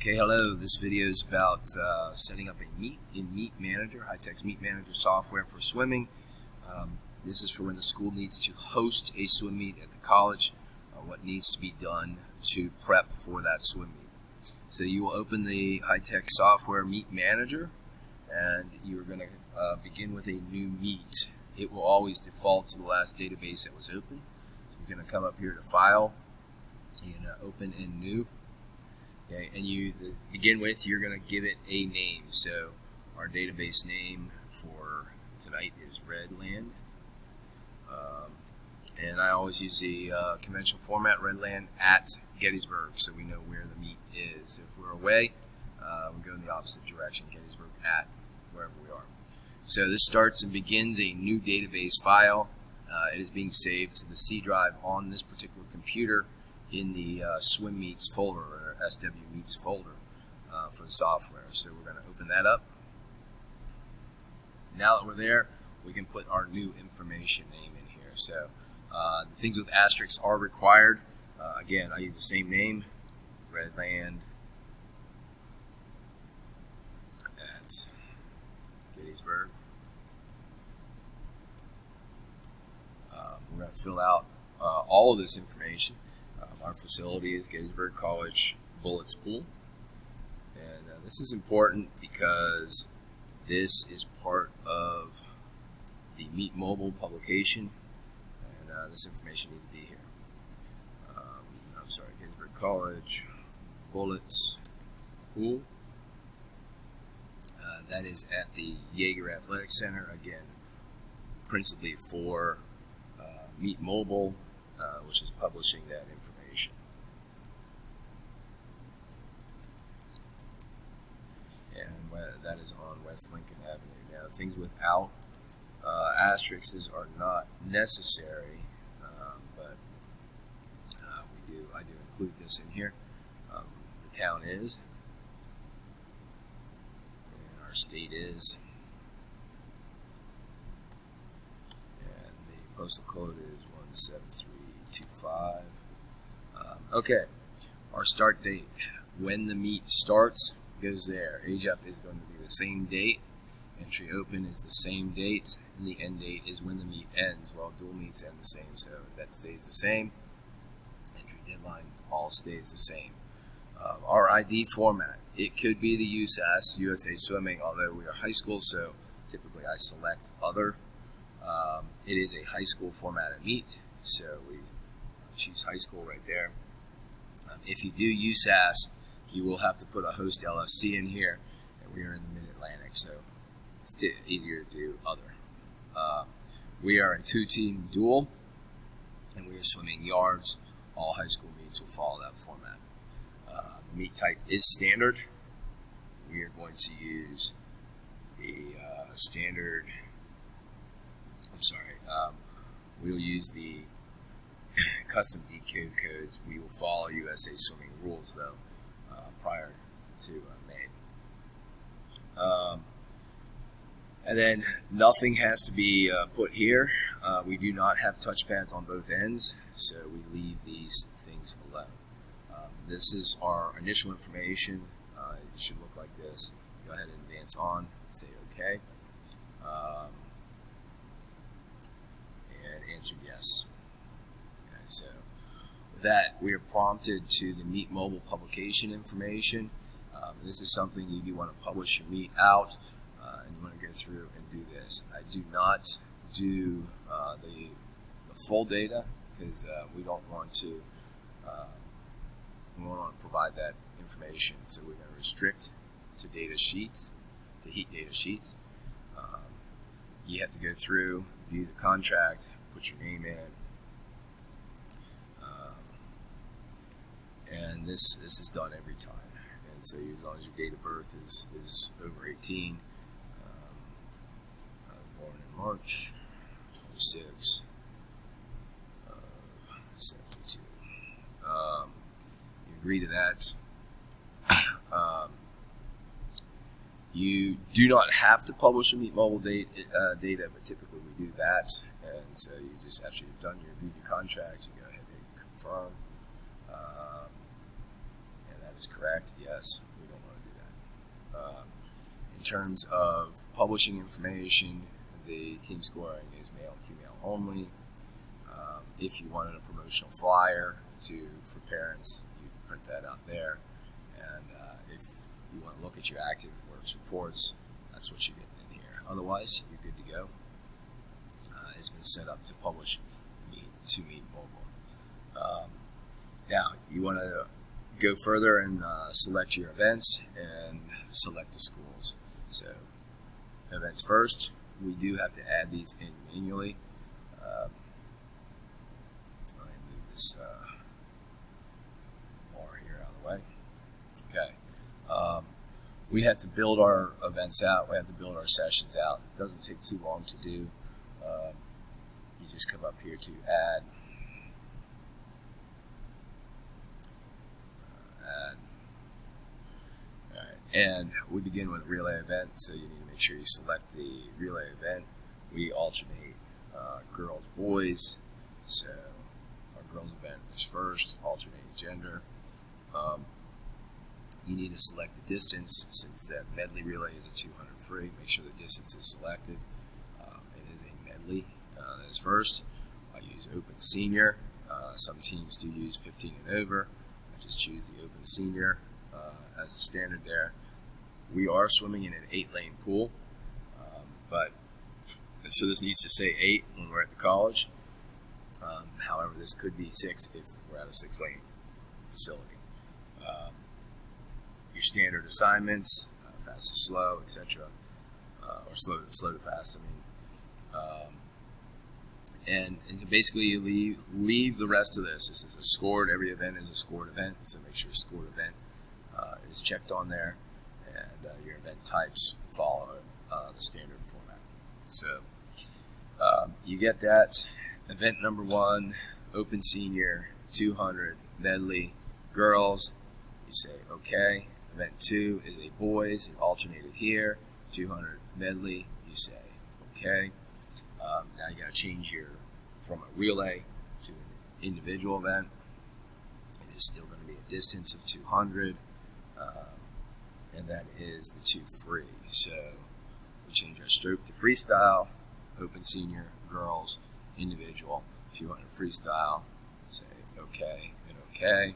Okay, hello. This video is about setting up a Meet Manager, HITECH's Meet Manager software for swimming. This is for when the school needs to host a swim meet at the college, what needs to be done to prep for that swim meet. So you will open the HITECH software Meet Manager, and you are going to begin with a new meet. It will always default to the last database that was open. So you're going to come up here to File, and Open in New. Okay, and to begin with, you're going to give it a name. So our database name for tonight is Redland. And I always use the conventional format, Redland at Gettysburg, so we know where the meet is. If we're away, we go in the opposite direction, Gettysburg at wherever we are. So this starts and begins a new database file. It is being saved to the C drive on this particular computer in the Swim Meets folder, or SW Meets folder for the software. So we're going to open that up. Now that we're there, we can put our new information name in here. So the things with asterisks are required. Again, I use the same name, Redland at Gettysburg. We're going to fill out all of this information. Our facility is Gettysburg College Bullets Pool, and this is important because this is part of the Meet Mobile publication, and this information needs to be here. I'm sorry, Gettysburg College Bullets Pool. That is at the Yeager Athletic Center, again, principally for Meet Mobile, which is publishing that information. And that is on West Lincoln Avenue. Now, things without asterisks are not necessary, but I do include this in here. The town is, and our state is, and the postal code is 17325. Okay, our start date. When the meet starts goes there. Age up is going to be the same date. Entry open is the same date. And the end date is when the meet ends. Well, dual meets end the same, so that stays the same. Entry deadline all stays the same. Our ID format. It could be the USAS, USA Swimming, although we are high school, so typically I select other. It is a high school formatted meet, so we choose high school right there. If you do USAS, you will have to put a host LSC in here, and we are in the Mid-Atlantic, so it's easier to do other. We are a two-team dual, and we are swimming yards. All high school meets will follow that format. The meet type is standard. We are going to use the standard. We'll use the custom decode codes. We will follow USA Swimming rules, though, prior to May. And then nothing has to be put here. We do not have touchpads on both ends, so we leave these things alone. This is our initial information. It should look like this. Go ahead and advance on, say OK. And answer yes. Okay, so with that, we are prompted to the Meet Mobile publication information. This is something you do want to publish your meet out, and you want to go through and do this. I do not do the full data because we don't want to provide that information, so we're going to restrict to data sheets, to heat data sheets. You have to go through, view the contract, put your name in, and this is done every time. And so as long as your date of birth is over 18, I was born in March 26 of 72. You agree to that. You do not have to publish a Meet Mobile data, but typically we do that. And so you just, after you've done your contract, you go ahead and confirm. And that That is correct. Yes, we don't want to do that. In terms of publishing information, the team scoring is male and female only. If you wanted a promotional flyer for parents, you print that out there. And if you want to look at your active works reports, that's what you get in here. Otherwise, you're good to go. It's been set up to publish to Meet Mobile. Now, you want to go further and select your events and select the schools. So, events first. We do have to add these in manually. Let me move this bar here out of the way. Okay. We have to build our events out. We have to build our sessions out. It doesn't take too long to do. You just come up here to add. Alright, and we begin with relay event, so you need to make sure you select the relay event. We alternate girls, boys, so our girls event is first, alternating gender. You need to select the distance, since that medley relay is a 200 free. Make sure the distance is selected. It is a medley. That is first. I use Open Senior. Some teams do use 15 and over. I just choose the Open Senior as a standard there. We are swimming in an 8-lane pool, so this needs to say 8 when we're at the college. However, this could be 6 if we're at a 6-lane facility. Your standard assignments, fast to slow, etc., or slow to fast. And basically you leave the rest of this. This is a scored. Every event is a scored event, so make sure scored event is checked on there, and your event types follow the standard format. So you get that. Event number 1, Open Senior, 200 medley girls. You say okay. Event 2 is a boys. It alternated here, 200 medley. You say okay. Now you got to change from a relay to an individual event. It is still going to be a distance of 200, and that is the 2 free. So we change our stroke to freestyle, Open Senior, girls, individual, 200 freestyle. Say okay and okay.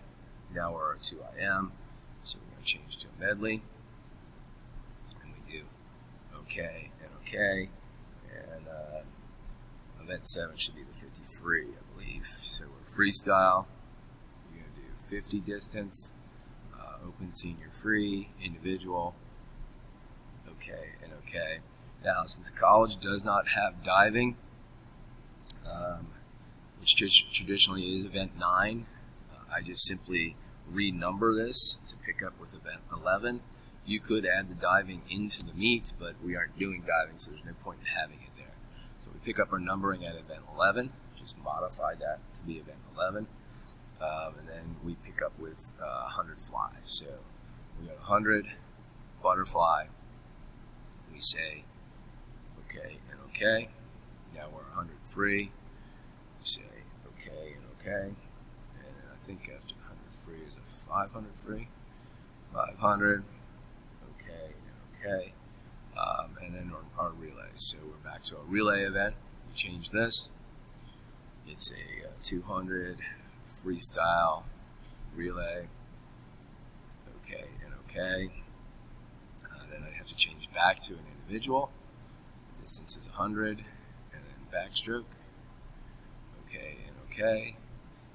Now we're at 2 IM, so we're going to change to a medley, and we do okay and okay. And event 7 should be the 50 free, I believe. So we're freestyle. We're going to do 50 distance, Open Senior free, individual, okay and okay. Now, since college does not have diving, which traditionally is event 9, I just simply renumber this to pick up with event 11. You could add the diving into the meet, but we aren't doing diving, so there's no point in having it there. So we pick up our numbering at event 11, just modify that to be event 11, and then we pick up with 100 fly. So we got 100 butterfly. We say okay and okay. Now we're 100 free. We say okay and okay. And then I think after 100 free is a 500 free. 500. Okay and okay. And then our relays. So we're back to our relay event. We change this. It's a 200 freestyle relay. Okay and okay. Then I have to change back to an individual. Distance is 100, and then backstroke. Okay and okay.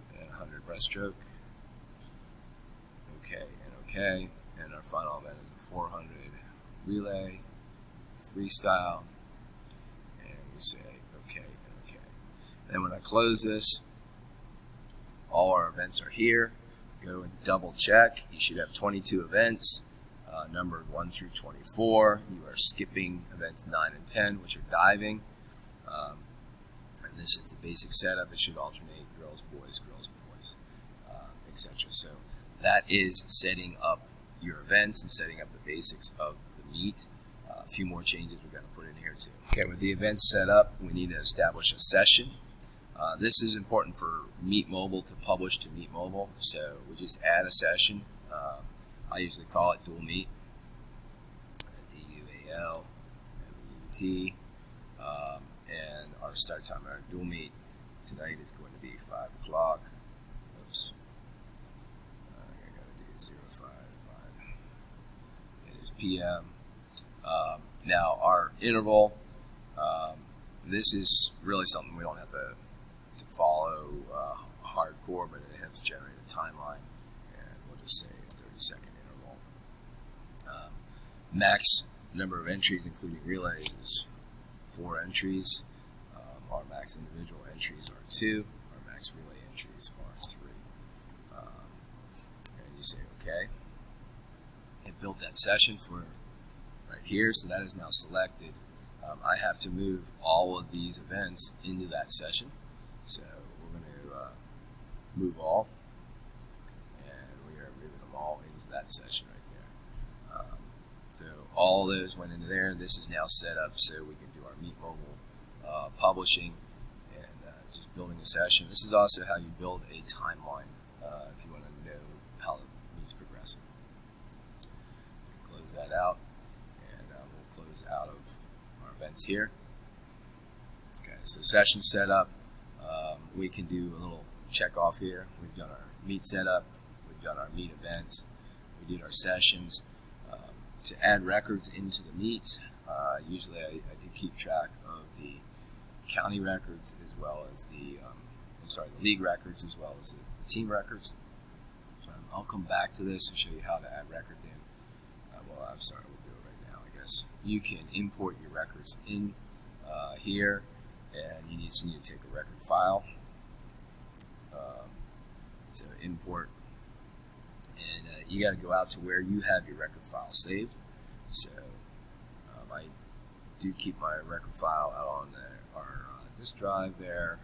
And then 100 breaststroke. Okay and okay. And our final event is a 400 relay, freestyle, and we say okay and okay. Then when I close this, all our events are here. Go and double check. You should have 22 events, numbered 1 through 24. You are skipping events 9 and 10, which are diving. And this is the basic setup. It should alternate girls, boys, etc. So that is setting up your events and setting up the basics of the meet. A few more changes we've got to put in here too. Okay, with the events set up, we need to establish a session. This is important for Meet Mobile to publish to Meet Mobile, so we just add a session. I usually call it dual meet, DUALMET, and our start time, our dual meet tonight is going to be 5 o'clock. Oops. I gotta do 055. It is PM. Now our interval, this is really something we don't have to follow hardcore, but it has generated a timeline, and we'll just say a 30-second interval. Max number of entries, including relays, is 4 entries. Our max individual entries are 2. Our max relay entries are 3. And you say OK. It built that session for right here, so that is now selected. I have to move all of these events into that session. So we're going to move all, and we are moving them all into that session right there. So all those went into there. This is now set up so we can do our Meet Mobile publishing and just building a session. This is also how you build a timeline if you want to know how the meet's progressing. Close that out, and we'll close out of our events here. Okay, so session setup. We can do a little check off here. We've done our meet setup, we've done our meet events, we did our sessions. To add records into the meet, usually I do keep track of the county records as well as the league records as well as the team records. I'll come back to this and show you how to add records in. We'll do it right now, I guess. You can import your records in here, and you just need to take a record file. So import, and you got to go out to where you have your record file saved. So I do keep my record file out on our disk drive there,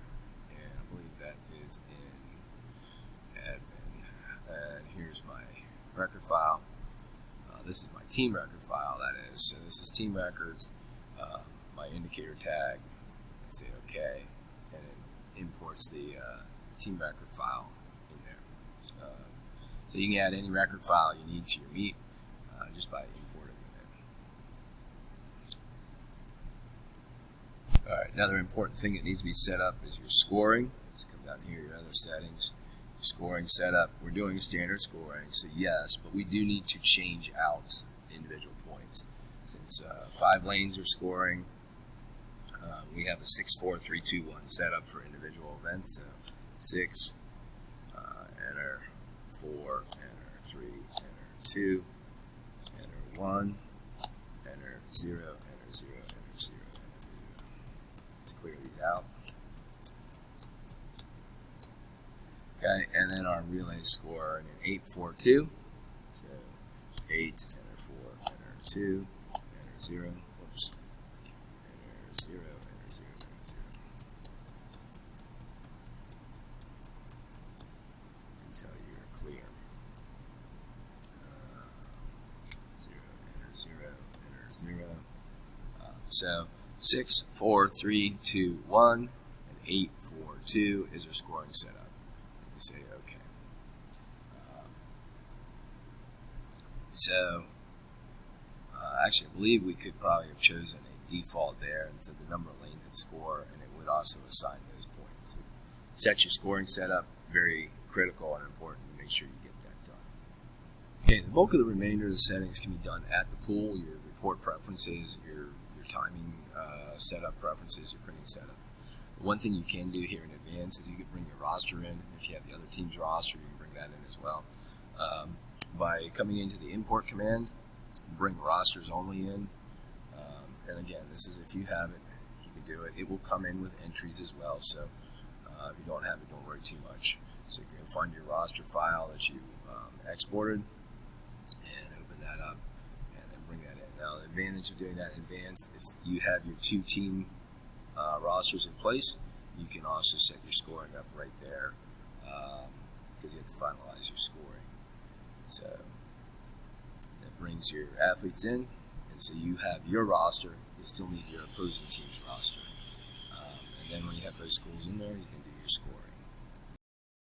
and I believe that is in admin. And here's my record file. This is my team record file, that is. So this is team records, my indicator tag. Say OK, and it imports the team record file in there. So you can add any record file you need to your meet just by importing it in. Alright, another important thing that needs to be set up is your scoring. Let's come down here, your other settings. Your scoring setup. We're doing a standard scoring, so yes, but we do need to change out individual points. Since 5 lanes are scoring, we have a 6, 4, 3, 2, 1 setup for individual events. So 6, enter 4, enter 3, enter 2, enter 1, enter 0, enter 0, enter 0, enter 0. Let's clear these out. Okay, and then our relay score, and 8, 4, 2. So 8, enter 4, enter 2, enter 0. Whoops. Enter 0. Until you're clear. 0, enter 0, enter 0. So 6, 4, 3, 2, 1, and 8, 4, 2 is our scoring setup. You can say OK. Actually, I believe we could probably have chosen a default there and said the number of lanes that score, and it would also assign those points. So set your scoring setup, very critical and important to make sure you get that done. Okay, the bulk of the remainder of the settings can be done at the pool. Your report preferences, your timing setup preferences, your printing setup. One thing you can do here in advance is you can bring your roster in. If you have the other team's roster, you can bring that in as well. By coming into the import command, bring rosters only in. And again, this is if you have it, you can do it. It will come in with entries as well. So if you don't have it, don't worry too much. So you're going to find your roster file that you exported and open that up and then bring that in. Now the advantage of doing that in advance, if you have your 2 team rosters in place, you can also set your scoring up right there because you have to finalize your scoring. So that brings your athletes in, and so you have your roster. You still need your opposing team's roster. And then when you have those schools in there, you can do your scoring.